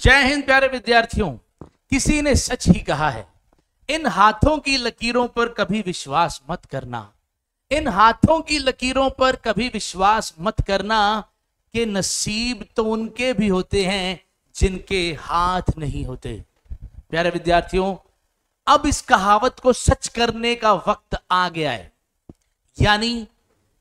जय हिंद प्यारे विद्यार्थियों। किसी ने सच ही कहा है, इन हाथों की लकीरों पर कभी विश्वास मत करना। इन हाथों की लकीरों पर कभी विश्वास मत करना कि नसीब तो उनके भी होते हैं जिनके हाथ नहीं होते। प्यारे विद्यार्थियों, अब इस कहावत को सच करने का वक्त आ गया है। यानी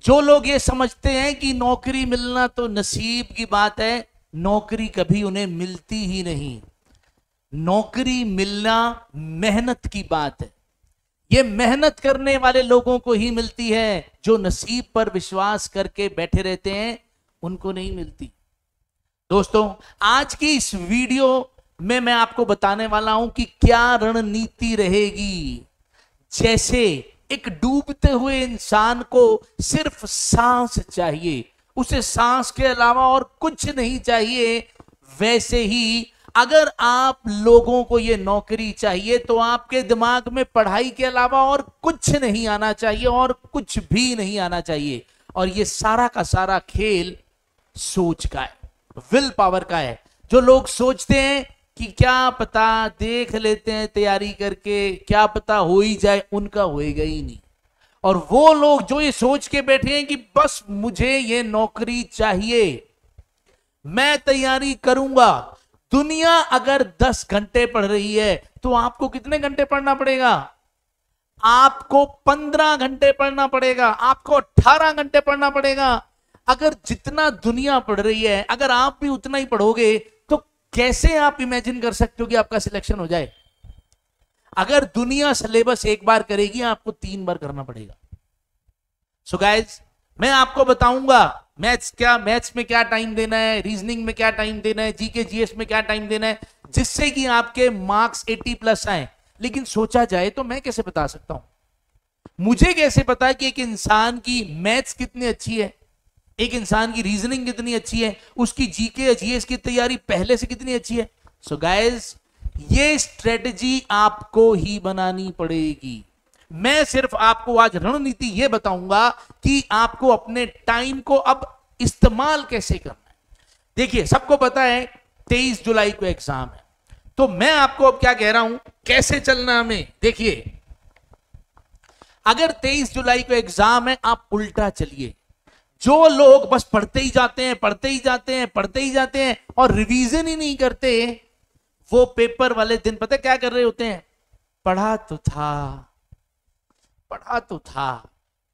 जो लोग ये समझते हैं कि नौकरी मिलना तो नसीब की बात है, नौकरी कभी उन्हें मिलती ही नहीं। नौकरी मिलना मेहनत की बात है। ये मेहनत करने वाले लोगों को ही मिलती है, जो नसीब पर विश्वास करके बैठे रहते हैं उनको नहीं मिलती। दोस्तों, आज की इस वीडियो में मैं आपको बताने वाला हूं कि क्या रणनीति रहेगी। जैसे एक डूबते हुए इंसान को सिर्फ सांस चाहिए, उसे सांस के अलावा और कुछ नहीं चाहिए, वैसे ही अगर आप लोगों को ये नौकरी चाहिए तो आपके दिमाग में पढ़ाई के अलावा और कुछ नहीं आना चाहिए, और कुछ भी नहीं आना चाहिए। और ये सारा का सारा खेल सोच का है, विल पावर का है। जो लोग सोचते हैं कि क्या पता देख लेते हैं तैयारी करके, क्या पता हो ही जाए, उनका होएगा ही नहीं। और वो लोग जो ये सोच के बैठे हैं कि बस मुझे ये नौकरी चाहिए, मैं तैयारी करूंगा। दुनिया अगर 10 घंटे पढ़ रही है तो आपको कितने घंटे पढ़ना पड़ेगा? आपको 15 घंटे पढ़ना पड़ेगा, आपको 18 घंटे पढ़ना पड़ेगा। अगर जितना दुनिया पढ़ रही है, अगर आप भी उतना ही पढ़ोगे तो कैसे आप इमेजिन कर सकते हो कि आपका सिलेक्शन हो जाए? अगर दुनिया सिलेबस एक बार करेगी, आपको 3 बार करना पड़ेगा। सो गाइज, मैं आपको बताऊंगा मैथ्स में क्या टाइम देना है, रीजनिंग में क्या टाइम देना है, जीके जीएस में क्या टाइम देना है, जिससे कि आपके मार्क्स 80+ आए। लेकिन सोचा जाए तो मैं कैसे बता सकता हूं? मुझे कैसे पता है कि एक इंसान की मैथ्स कितनी अच्छी है, एक इंसान की रीजनिंग कितनी अच्छी है, उसकी जीके या जीएस की तैयारी पहले से कितनी अच्छी है? सो गाइज, ये स्ट्रेटजी आपको ही बनानी पड़ेगी। मैं सिर्फ आपको आज रणनीति यह बताऊंगा कि आपको अपने टाइम को अब इस्तेमाल कैसे करना है। देखिए, सबको पता है 23 जुलाई को एग्जाम है, तो मैं आपको अब क्या कह रहा हूं, कैसे चलना हमें। देखिए, अगर 23 जुलाई को एग्जाम है, आप उल्टा चलिए। जो लोग बस पढ़ते ही जाते हैं, पढ़ते ही जाते हैं, पढ़ते ही जाते हैं और रिवीजन ही नहीं करते, वो पेपर वाले दिन पता क्या कर रहे होते हैं? पढ़ा तो था, पढ़ा तो था।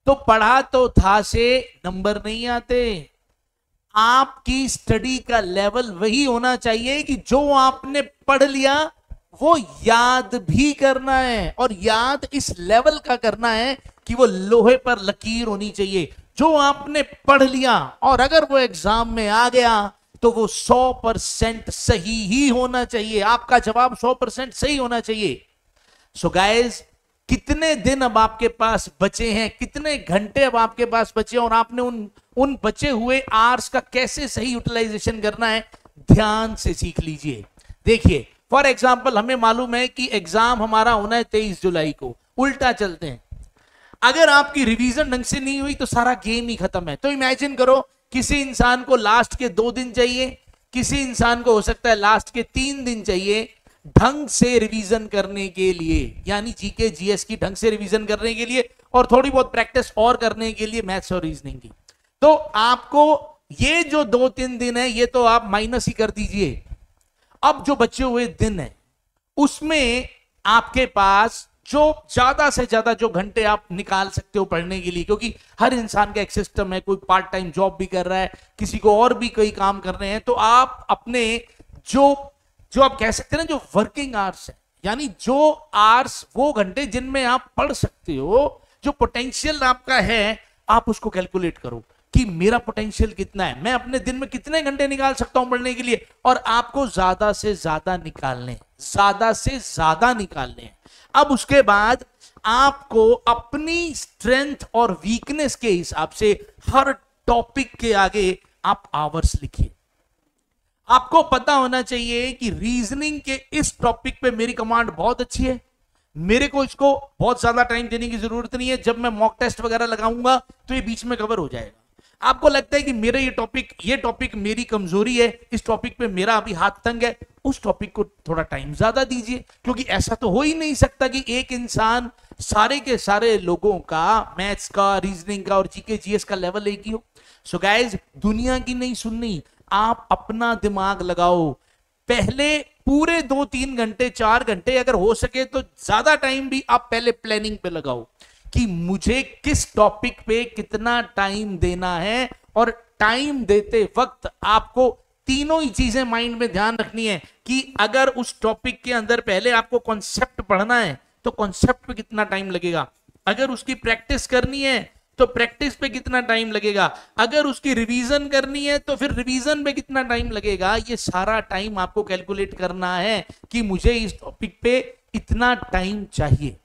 तो पढ़ा तो था से नंबर नहीं आते। आपकी स्टडी का लेवल वही होना चाहिए कि जो आपने पढ़ लिया वो याद भी करना है, और याद इस लेवल का करना है कि वो लोहे पर लकीर होनी चाहिए। जो आपने पढ़ लिया और अगर वो एग्जाम में आ गया तो वो 100% सही ही होना चाहिए। आपका जवाब 100% सही होना चाहिए। सो गाइज, कितने दिन अब आपके पास बचे हैं, कितने घंटे अब आपके पास बचे हैं, और आपने उन बचे हुए आवर्स का कैसे सही यूटिलाइजेशन करना है, ध्यान से सीख लीजिए। देखिए, फॉर एग्जाम्पल, हमें मालूम है कि एग्जाम हमारा होना है 23 जुलाई को। उल्टा चलते हैं, अगर आपकी रिवीजन ढंग से नहीं हुई तो सारा गेम ही खत्म है। तो इमेजिन करो, किसी इंसान को लास्ट के 2 दिन चाहिए, किसी इंसान को हो सकता है लास्ट के 3 दिन चाहिए ढंग से रिवीजन करने के लिए, यानी जीके जीएस की ढंग से रिवीजन करने के लिए, और थोड़ी बहुत प्रैक्टिस और करने के लिए मैथ्स और रीजनिंग की। तो आपको ये जो 2-3 दिन है, ये तो आप माइनस ही कर दीजिए। अब जो बचे हुए दिन है, उसमें आपके पास जो ज्यादा से ज्यादा जो घंटे आप निकाल सकते हो पढ़ने के लिए, क्योंकि हर इंसान का एक सिस्टम है, कोई पार्ट टाइम जॉब भी कर रहा है, किसी को और भी कोई काम कर रहे हैं, तो आप अपने जो आप कह सकते हैं ना, जो वर्किंग आवर्स है, यानी जो आवर्स, वो घंटे जिनमें आप पढ़ सकते हो, जो पोटेंशियल आपका है, आप उसको कैलकुलेट करो कि मेरा पोटेंशियल कितना है, मैं अपने दिन में कितने घंटे निकाल सकता हूं पढ़ने के लिए, और आपको ज्यादा से ज्यादा निकालने, ज्यादा से ज्यादा निकालने। अब उसके बाद आपको अपनी स्ट्रेंथ और वीकनेस के हिसाब से हर टॉपिक के आगे आप आवर्स लिखिए। आपको पता होना चाहिए कि रीजनिंग के इस टॉपिक पे मेरी कमांड बहुत अच्छी है, मेरे को इसको बहुत ज्यादा टाइम देने की जरूरत नहीं है। जब मैं मॉक टेस्ट वगैरह लगाऊंगा तो ये बीच में कवर हो जाएगा। आपको लगता है कि मेरा ये टॉपिक मेरी कमजोरी है, इस टॉपिक पे मेरा अभी हाथ तंग है, उस टॉपिक को थोड़ा टाइम ज्यादा दीजिए, क्योंकि ऐसा तो हो ही नहीं सकता कि एक इंसान सारे के सारे लोगों का मैथ्स का, रीजनिंग का और जीके जीएस का लेवल एक ही हो। सो गाइज, दुनिया की नहीं सुननी, आप अपना दिमाग लगाओ। पहले पूरे 2-3 घंटे 4 घंटे, अगर हो सके तो ज्यादा टाइम भी आप पहले प्लानिंग पे लगाओ कि मुझे किस टॉपिक पे कितना टाइम देना है। और टाइम देते वक्त आपको तीनों ही चीजें माइंड में ध्यान रखनी है कि अगर उस टॉपिक के अंदर पहले आपको कॉन्सेप्ट पढ़ना है तो कॉन्सेप्ट पे कितना टाइम लगेगा, अगर उसकी प्रैक्टिस करनी है तो प्रैक्टिस पे कितना टाइम लगेगा, अगर उसकी रिवीजन करनी है तो फिर रिवीजन पे कितना टाइम लगेगा। ये सारा टाइम आपको कैलकुलेट करना है कि मुझे इस टॉपिक पे इतना टाइम चाहिए।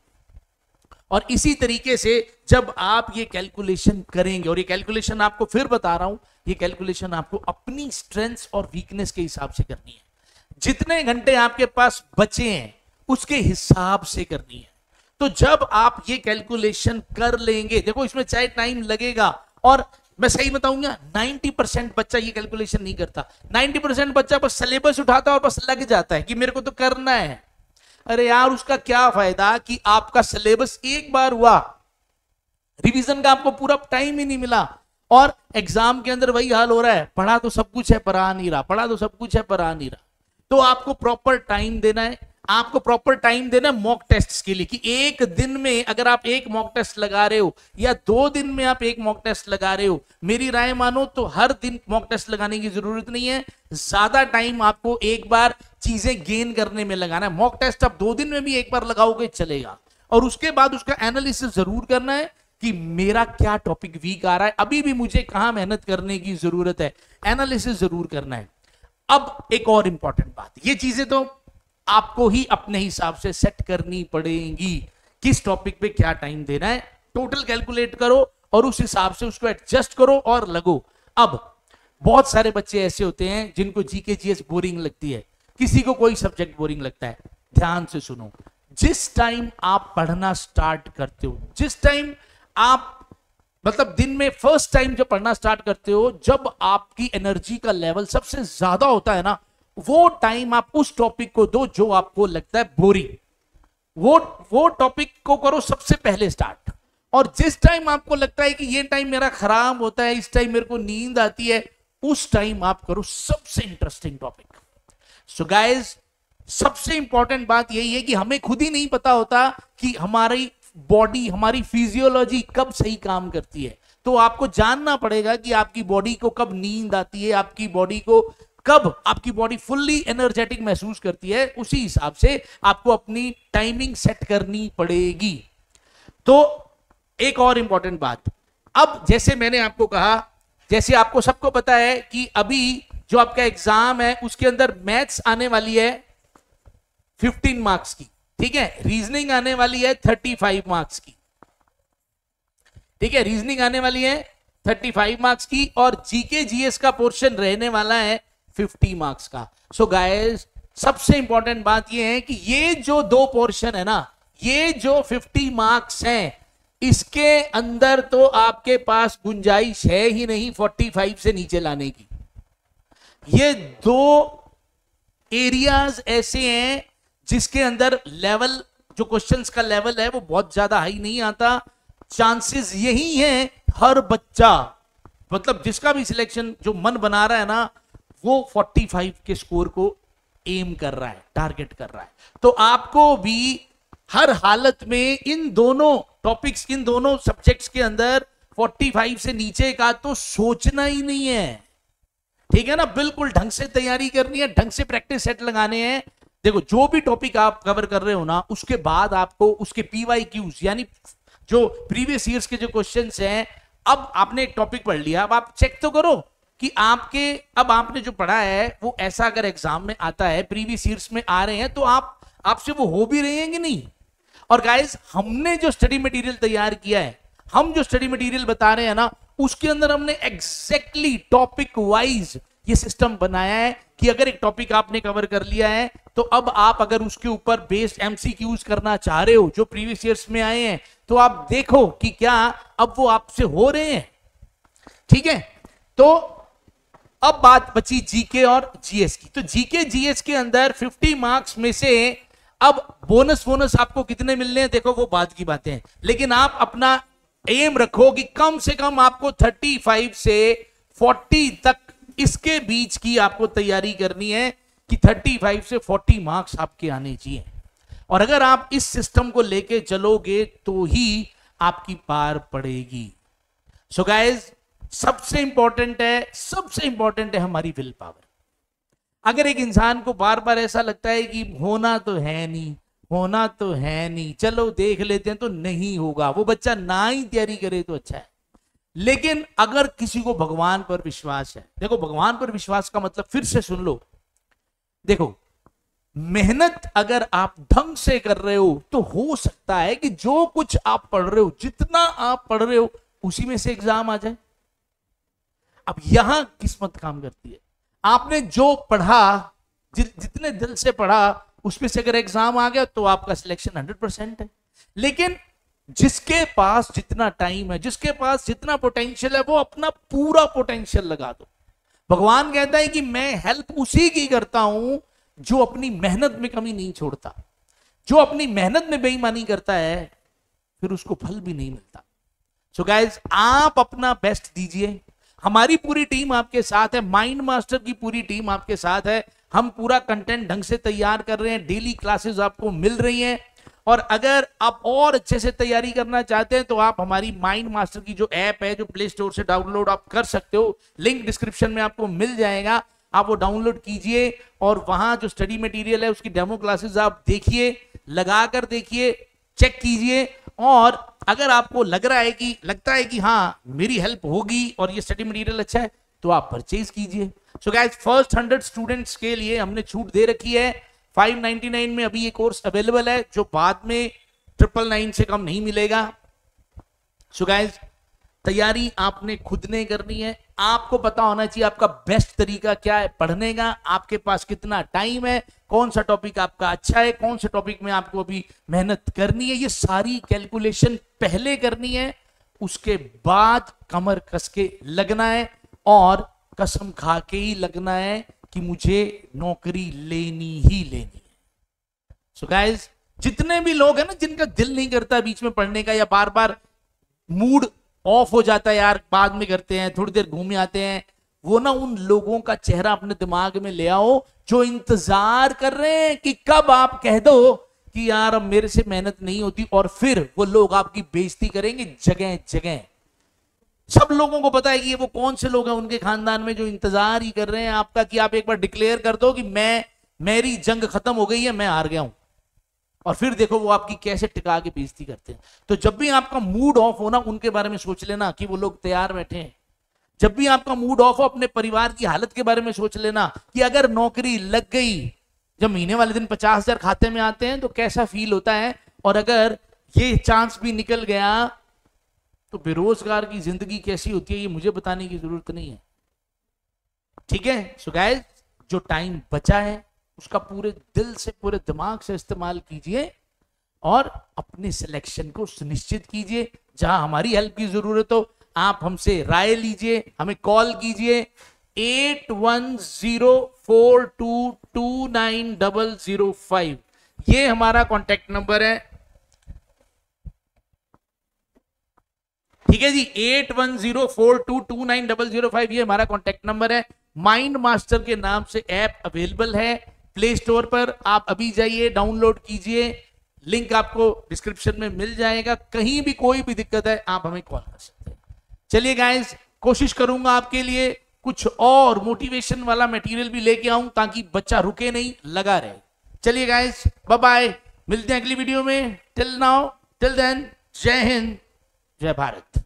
और इसी तरीके से जब आप ये कैलकुलेशन करेंगे, और ये कैलकुलेशन आपको फिर बता रहा हूं, ये कैलकुलेशन आपको अपनी स्ट्रेंथ्स और वीकनेस के हिसाब से करनी है। जितने घंटे आपके पास बचे हैं उसके हिसाब से करनी है। तो जब आप ये कैलकुलेशन कर लेंगे, देखो इसमें चाहे टाइम लगेगा, और मैं सही बताऊंगा 90% बच्चा ये कैलकुलेशन नहीं करता। 90% बच्चा बस सिलेबस उठाता है और बस लग जाता है कि मेरे को तो करना है। अरे यार, उसका क्या फायदा कि आपका सिलेबस एक बार हुआ, रिवीजन का आपको पूरा टाइम ही नहीं मिला, और एग्जाम के अंदर वही हाल हो रहा है, पढ़ा तो सब कुछ है पर आ नहीं रहा, पढ़ा तो सब कुछ है पर आ नहीं रहा। तो आपको प्रॉपर टाइम देना है, आपको प्रॉपर टाइम देना है मॉक टेस्ट के लिए, कि एक दिन में अगर आप एक मॉक टेस्ट लगा रहे हो या 2 दिन में आप एक मॉक टेस्ट लगा रहे हो, मेरी राय मानो तो हर दिन मॉक टेस्ट लगाने की जरूरत नहीं है। ज्यादा टाइम आपको एक बार चीजें गेन करने में लगाना है। मॉक टेस्ट आप 2 दिन में भी एक बार लगाओगे चलेगा, और उसके बाद उसका एनालिसिस जरूर करना है कि मेरा क्या टॉपिक वीक आ रहा है, अभी भी मुझे कहां मेहनत करने की जरूरत है, एनालिसिस जरूर करना है। अब एक और इंपॉर्टेंट बात, ये चीजें तो आपको ही अपने हिसाब से सेट करनी पड़ेगी, किस टॉपिक पे क्या टाइम देना है, टोटल कैलकुलेट करो और उस हिसाब से उसको एडजस्ट करो और लगो। अब बहुत सारे बच्चे ऐसे होते हैं जिनको जीके जीएस बोरिंग लगती है, किसी को कोई सब्जेक्ट बोरिंग लगता है। ध्यान से सुनो, जिस टाइम आप पढ़ना स्टार्ट करते हो, जिस टाइम आप मतलब दिन में फर्स्ट टाइम जब पढ़ना स्टार्ट करते हो, जब आपकी एनर्जी का लेवल सबसे ज्यादा होता है ना, वो टाइम आप उस टॉपिक को दो जो आपको लगता है बोरिंग, वो टॉपिक को करो सबसे पहले स्टार्ट। और जिस टाइम आपको लगता है कि ये टाइम मेरा खराब होता है, इस टाइम मेरे को नींद आती है, उस टाइम आप करो सबसे इंटरेस्टिंग टॉपिक। सो गाइस, सबसे इंपॉर्टेंट बात यही है कि हमें खुद ही नहीं पता होता कि हमारी बॉडी, हमारी फिजियोलॉजी कब सही काम करती है। तो आपको जानना पड़ेगा कि आपकी बॉडी को कब नींद आती है, आपकी बॉडी को कब आपकी बॉडी फुल्ली एनर्जेटिक महसूस करती है, उसी हिसाब से आपको अपनी टाइमिंग सेट करनी पड़ेगी। तो एक और इंपॉर्टेंट बात, अब जैसे मैंने आपको कहा, जैसे आपको सबको पता है कि अभी जो आपका एग्जाम है उसके अंदर मैथ्स आने वाली है 15 मार्क्स की, ठीक है, रीजनिंग आने वाली है 35 मार्क्स की, ठीक है, रीजनिंग आने वाली है 35 मार्क्स की, और जीके जीएस का पोर्शन रहने वाला है 50 मार्क्स का। सो गाइस, सबसे इंपॉर्टेंट बात यह है कि ये जो 2 पोर्शन है ना, ये जो 50 मार्क्स हैं, इसके अंदर तो आपके पास गुंजाइश है ही नहीं 45 से नीचे लाने की। ये 2 एरियाज ऐसे हैं जिसके अंदर लेवल, जो क्वेश्चंस का लेवल है वो बहुत ज्यादा हाई नहीं आता। चांसेस यही हैं हर बच्चा, मतलब जिसका भी सिलेक्शन जो मन बना रहा है ना, वो 45 के स्कोर को एम कर रहा है, टारगेट कर रहा है। तो आपको भी हर हालत में इन दोनों टॉपिक्स, इन दोनों सब्जेक्ट्स के अंदर 45 से नीचे का तो सोचना ही नहीं है, ठीक है ना। बिल्कुल ढंग से तैयारी करनी है, ढंग से प्रैक्टिस सेट लगाने हैं। देखो, जो भी टॉपिक आप कवर कर रहे हो ना, उसके बाद आपको उसके PYQs यानी जो प्रीवियस ईयर्स के जो क्वेश्चंस हैं, अब आपने एक टॉपिक पढ़ लिया, अब आप चेक तो करो कि आपके, अब आपने जो पढ़ा है वो ऐसा अगर एग्जाम में आता है, प्रीवियस ईयर्स में आ रहे हैं, तो आपसे वो हो भी रहे हैं कि नहीं। और गाइस, हमने जो स्टडी मटेरियल तैयार किया है, हम जो स्टडी मटेरियल बता रहे हैं ना, उसके अंदर हमने एग्जैक्टली टॉपिक वाइज ये सिस्टम बनाया है कि अगर एक टॉपिक आपने कवर कर लिया है, तो अब आप अगर उसके ऊपर बेस्ड MCQs करना चाह रहे हो जो प्रीवियस ईयर्स में आए हैं, तो आप देखो कि क्या अब वो आपसे हो रहे हैं, ठीक है। तो अब बात बची जीके और जीएस की। तो जीके जीएस के अंदर 50 मार्क्स में से अब बोनस आपको कितने मिलने हैं देखो वो बात की बातें हैं, लेकिन आप अपना एम रखो कि कम से कम आपको 35 से 40 तक इसके बीच की आपको तैयारी करनी है कि 35 से 40 मार्क्स आपके आने चाहिए। और अगर आप इस सिस्टम को लेके चलोगे तो ही आपकी पार पड़ेगी। सो गाइस, सबसे इंपॉर्टेंट है हमारी विल पावर। अगर एक इंसान को बार बार ऐसा लगता है कि होना तो है नहीं, चलो देख लेते हैं, तो नहीं होगा। वो बच्चा ना ही तैयारी करे तो अच्छा है। लेकिन अगर किसी को भगवान पर विश्वास है, देखो भगवान पर विश्वास का मतलब फिर से सुन लो, देखो मेहनत अगर आप ढंग से कर रहे हो तो हो सकता है कि जो कुछ आप पढ़ रहे हो, जितना आप पढ़ रहे हो, उसी में से एग्जाम आ जाए। अब यहां किस्मत काम करती है। आपने जो पढ़ा, जितने दिल से पढ़ा, उसमें से अगर एग्जाम आ गया तो आपका सिलेक्शन 100% है। लेकिन जिसके पास जितना टाइम है, जिसके पास जितना पोटेंशियल है, वो अपना पूरा पोटेंशियल लगा दो। भगवान कहता है कि मैं हेल्प उसी की करता हूं जो अपनी मेहनत में कमी नहीं छोड़ता। जो अपनी मेहनत में बेईमानी करता है फिर उसको फल भी नहीं मिलता। सो गाइस, आप अपना बेस्ट दीजिए। हमारी पूरी टीम आपके साथ है, माइंड मास्टर की पूरी टीम आपके साथ है। हम पूरा कंटेंट ढंग से तैयार कर रहे हैं, डेली क्लासेस आपको मिल रही हैं। और अगर आप और अच्छे से तैयारी करना चाहते हैं तो आप हमारी माइंड मास्टर की जो ऐप है, जो प्ले स्टोर से डाउनलोड आप कर सकते हो, लिंक डिस्क्रिप्शन में आपको मिल जाएगा। आप वो डाउनलोड कीजिए और वहां जो स्टडी मटेरियल है उसकी डेमो क्लासेस आप देखिए, लगाकर देखिए, चेक कीजिए। और अगर आपको लगता है कि हाँ मेरी हेल्प होगी और ये स्टडी मटेरियल अच्छा है, तो आप परचेज कीजिए। सो गाइस, फर्स्ट 100 स्टूडेंट्स के लिए हमने छूट दे रखी है। 599 में अभी ये कोर्स अवेलेबल है, जो बाद में 999 से कम नहीं मिलेगा। सो गाइस, तैयारी आपने खुद ने करनी है। आपको पता होना चाहिए आपका बेस्ट तरीका क्या है पढ़ने का, आपके पास कितना टाइम है, कौन सा टॉपिक आपका अच्छा है, कौन से टॉपिक में आपको अभी मेहनत करनी है। ये सारी कैलकुलेशन पहले करनी है, उसके बाद कमर कस के लगना है और कसम खा के ही लगना है कि मुझे नौकरी लेनी ही लेनी है। सो गाइस, जितने भी लोग हैं ना जिनका दिल नहीं करता बीच में पढ़ने का, या बार बार मूड ऑफ हो जाता है, यार बाद में करते हैं, थोड़ी देर घूमे आते हैं, वो ना उन लोगों का चेहरा अपने दिमाग में ले आओ जो इंतजार कर रहे हैं कि कब आप कह दो कि यार अब मेरे से मेहनत नहीं होती, और फिर वो लोग आपकी बेइज्जती करेंगे जगह जगह। सब लोगों को पता है कि ये वो कौन से लोग हैं उनके खानदान में जो इंतजार ही कर रहे हैं आपका कि आप एक बार डिक्लेयर कर दो कि मेरी जंग खत्म हो गई है, मैं हार गया हूं, और फिर देखो वो आपकी कैसे टिका के बेइज्जती करते हैं। तो जब भी आपका मूड ऑफ हो ना, उनके बारे में सोच लेना कि वो लोग तैयार बैठे हैं। जब भी आपका मूड ऑफ हो, अपने परिवार की हालत के बारे में सोच लेना कि अगर नौकरी लग गई, जब महीने वाले दिन 50,000 खाते में आते हैं तो कैसा फील होता है, और अगर ये चांस भी निकल गया तो बेरोजगार की जिंदगी कैसी होती है, ये मुझे बताने की जरूरत नहीं है। ठीक है। सो गाइस, जो टाइम बचा है उसका पूरे दिल से, पूरे दिमाग से इस्तेमाल कीजिए और अपने सिलेक्शन को सुनिश्चित कीजिए। जहां हमारी हेल्प की जरूरत हो आप हमसे राय लीजिए, हमें कॉल कीजिए 8104229005। ये हमारा कॉन्टेक्ट नंबर है। ठीक है जी, 8104229005 ये हमारा कॉन्टेक्ट नंबर है। माइंड मास्टर के नाम से ऐप अवेलेबल है प्ले स्टोर पर, आप अभी जाइए डाउनलोड कीजिए, लिंक आपको डिस्क्रिप्शन में मिल जाएगा। कहीं भी कोई भी दिक्कत है आप हमें कॉल कर सकते हैं। चलिए गाइस, कोशिश करूंगा आपके लिए कुछ और मोटिवेशन वाला मटेरियल भी लेके आऊं ताकि बच्चा रुके नहीं, लगा रहे। चलिए गाइस, बाय बाय, मिलते हैं अगली वीडियो में। टिल नाउ, टिल देन, जय हिंद, जय भारत।